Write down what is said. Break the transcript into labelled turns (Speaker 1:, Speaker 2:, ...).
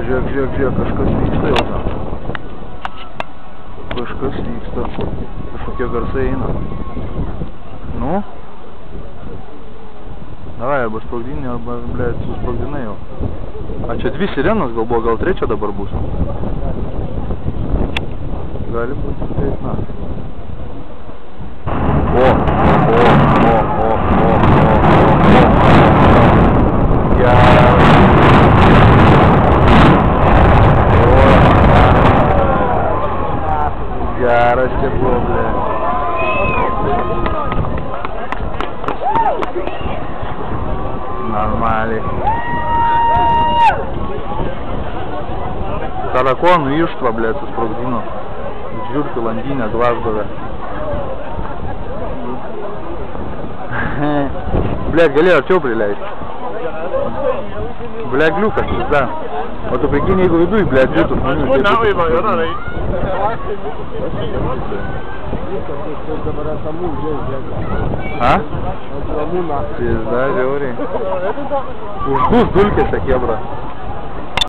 Speaker 1: žiūrėk, žiūrėk, žiūrėk, kažkas vyksta jau ten. Kažkas vyksta. Kažkokie garsai eina. Nu? Davai, arba sprogdini, arba, blėt, susprogdinai jau. A čia 2 sirenos gal buvo, gal 3 dabar bus. Gali būti taip, na. Geras steblo, blė. Normaliai. Tarakonų ištvą, blė, susprogdino. Žiūrkių landinę Glasgove. Blė, gali arčiau prileisti. Blė, gliukas, da. O tu prikini, jeigu viduj, blė, būtų žmonių. A? Pizda, žiauriai. Uždus dulkėse, kebra.